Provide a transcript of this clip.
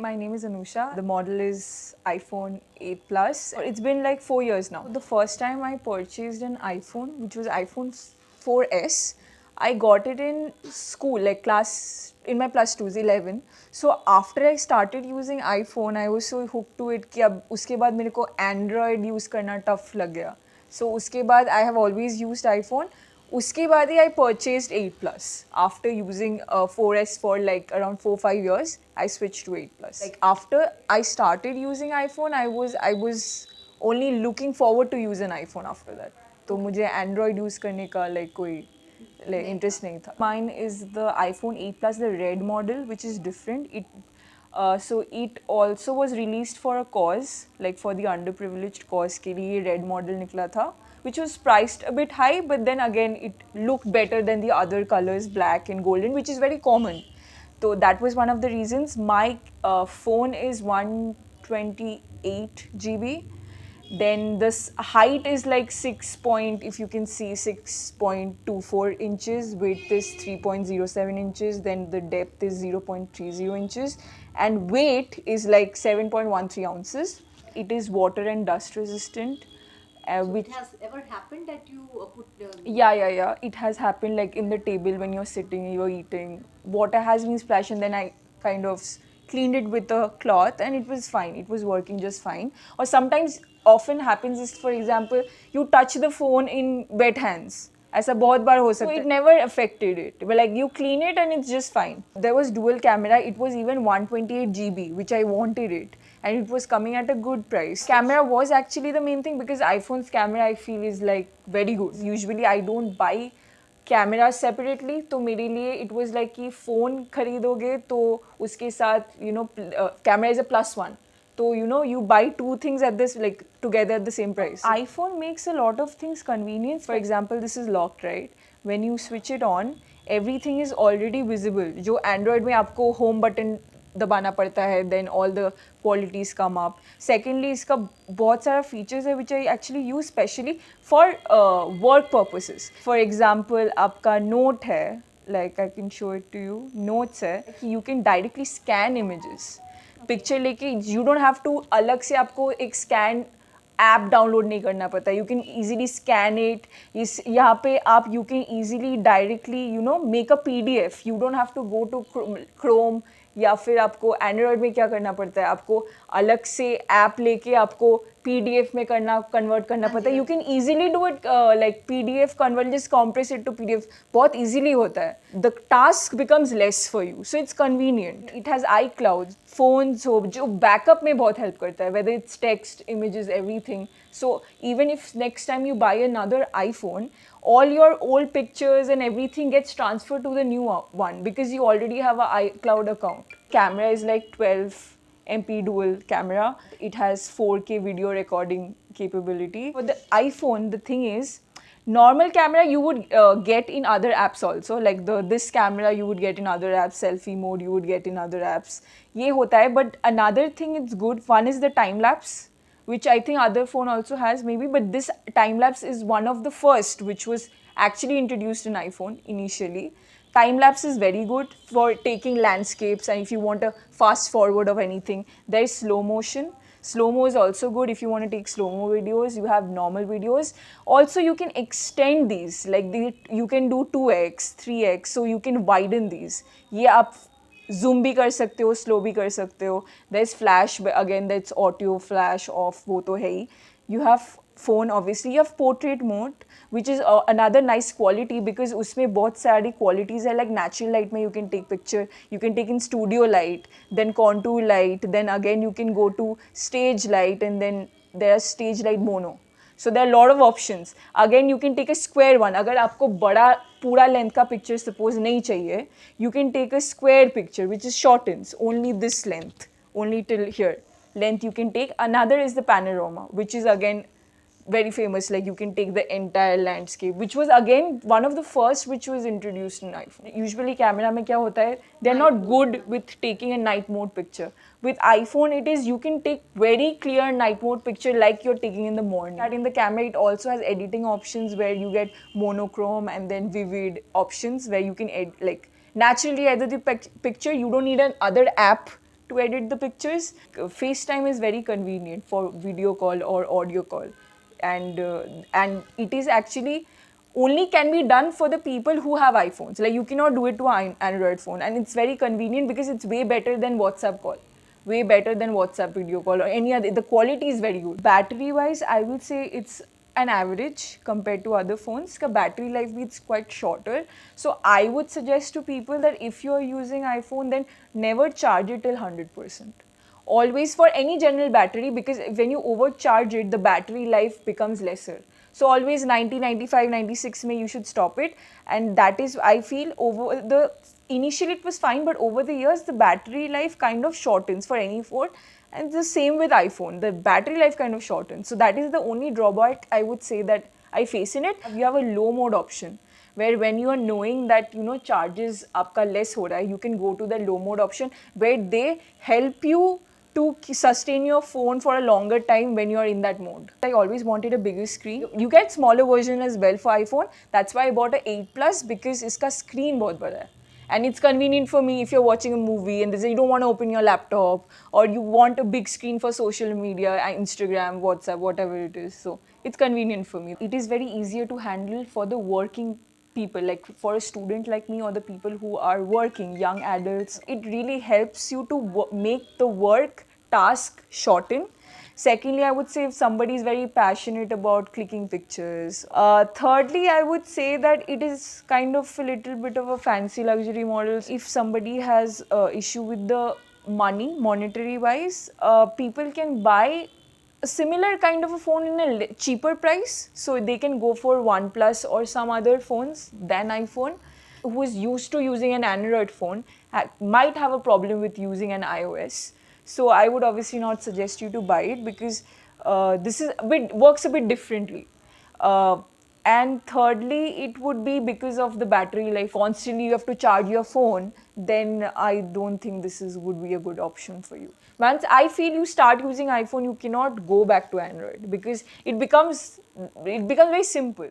my name is Anusha. The model is iPhone 8 Plus. It's been like 4 years now. The first time I purchased an iPhone, which was iPhone 4S, I got it in school, like class in my plus 2s, 11. So after I started using iPhone, I was so hooked to it कि अब उसके बाद मेरे को Android use करना tough लग गया. So उसके बाद I have always used iPhone. उसके बाद ही I purchased 8 Plus. After using 4S for like around 4-5 years, I switched to 8 Plus. Like after I started using iPhone, I was only looking forward to use an iPhone after that. तो मुझे Android use करने का like कोई like interest नहीं था. Mine is the iPhone 8 Plus, the red model, which is different. So it also was released for a cause, like for the underprivileged cause के लिए red model निकला था, which was priced a bit high, but then again it looked better than the other colors, black and golden, which is very common. So that was one of the reasons. My phone is 128 GB. Then this height is like 6 point, if you can see, 6.24 inches. Width is 3.07 inches. Then the depth is 0.30 inches. And weight is like 7.13 ounces. It is water and dust resistant. So it has ever happened that you put Yeah. It has happened like in the table when you're sitting, you're eating. Water has been splashed and then I kind of cleaned it with a cloth and it was fine. It was working just fine. Or sometimes often happens is, for example, you touch the phone in wet hands. ऐसा बहुत बार हो सकता है. So it never affected it. But like you clean it and it's just fine. There was dual camera. It was even 128 GB, which I wanted it. And it was coming at a good price. Camera was actually the main thing because iPhone's camera I feel is like very good. Usually I don't buy cameras separately, तो मेरे लिए it was like कि phone खरीदोगे तो उसके साथ camera is a plus one. So you buy two things at this like together at the same price. iPhone makes a lot of things convenient. For example, this is locked, right? When you switch it on, everything is already visible. जो Android में आपको home button दबाना पड़ता है, then all the qualities come up. Secondly, इसका बहुत सारा features है which I actually use specially for work purposes. For example, आपका note है, like I can show it to you. Notes है, you can directly scan images. Picture लेके you don't have to अलग से आपको एक स्कैन ऐप डाउनलोड नहीं करना पड़ता. You can easily scan it. इस यहाँ पे आप you can easily directly make a PDF. You don't have to go to Chrome या फिर आपको एंड्रॉयड में क्या करना पड़ता है, आपको अलग से ऐप लेके आपको PDF में कन्वर्ट करना पड़ता है. You can easily do it like PDF convert, just compress it to PDF. बहुत ईजिली होता है. The task becomes less for you, so it's convenient. It has iCloud. Phones हो जो बैकअप में बहुत हेल्प करता है, whether it's text, images, everything. So even if next time you buy another iPhone, all your old pictures and everything gets transferred to the new one because you already have a iCloud account. Camera is like 12 MP dual camera. It has 4K video recording capability. For the iPhone, the thing is, normal camera you would get in other apps also, like this camera you would get in other apps, selfie mode you would get in other apps. ये होता है, but another thing it's good. One is the time lapse, which I think other phone also has maybe, but this time lapse is one of the first which was actually introduced in iPhone initially. Time lapse is very good for taking landscapes, and if you want a fast forward of anything. There is slow motion. Slow-mo is also good if you want to take slow-mo videos. You have normal videos. Also, you can extend these. Like you can do 2x, 3x, so you can widen these. ये आप zoom भी कर सकते हो, slow भी कर सकते हो. There's flash, but again that's auto, flash, off, वो तो है ही. You have phone, obviously. You have portrait mode, which is another nice quality because उसमें बहुत सारी qualities है. Like natural light में you can take picture, you can take in studio light, then contour light, then again you can go to stage light, and then there are stage light mono. So there are a lot of options. Again, you can take a square one. अगर आपको बड़ा पूरा length का picture suppose नहीं चाहिए, you can take a square picture which is shortens only this length, only till here length you can take. Another is the panorama, which is again very famous. Like you can take the entire landscape, which was again one of the first which was introduced in iPhone. Usually camera में क्या होता है, they're not good with taking a night mode picture. With iPhone it is, you can take very clear night mode picture like you're taking in the morning. And in the camera it also has editing options where you get monochrome and then vivid options where you can like naturally edit the picture. You don't need another app to edit the pictures. FaceTime is very convenient for video call or audio call, and it is actually only can be done for the people who have iPhones. Like you cannot do it to an Android phone, and it's very convenient because it's way better than WhatsApp call, way better than WhatsApp video call or any other. The quality is very good. Battery wise, I would say it's an average compared to other phones. The battery life is quite shorter. So I would suggest to people that if you are using iPhone, then never charge it till 100%. Always for any general battery, because when you overcharge it, the battery life becomes lesser. So always 90, 95, 96 may you should stop it. And that is, I feel, over the initially it was fine, but over the years the battery life kind of shortens for any phone. And the same with iPhone, the battery life kind of shortens. So that is the only drawback I would say that I face in it. You have a low mode option, where when you are knowing that charges आपका less हो रहा है, you can go to the low mode option where they help you to sustain your phone for a longer time when you are in that mode. I always wanted a bigger screen. You get smaller version as well for iPhone. That's why I bought a 8 Plus, because इसका screen बहुत बड़ा है. And it's convenient for me if you're watching a movie and you don't want to open your laptop, or you want a big screen for social media, Instagram, WhatsApp, whatever it is. So it's convenient for me. It is very easier to handle for the working people, like for a student like me, or the people who are working, young adults. It really helps you to make the work task shorten. Secondly, I would say if somebody is very passionate about clicking pictures. Thirdly, I would say that it is kind of a little bit of a fancy luxury model. If somebody has issue with the money, monetary wise, people can buy a similar kind of a phone in a cheaper price. So they can go for OnePlus or some other phones than iPhone. Who is used to using an Android phone might have a problem with using an iOS. So I would obviously not suggest you to buy it, because this is works a bit differently. And thirdly, it would be because of the battery life. Constantly you have to charge your phone, then I don't think this would be a good option for you. Once I feel you start using iPhone, you cannot go back to Android, because it becomes very simple.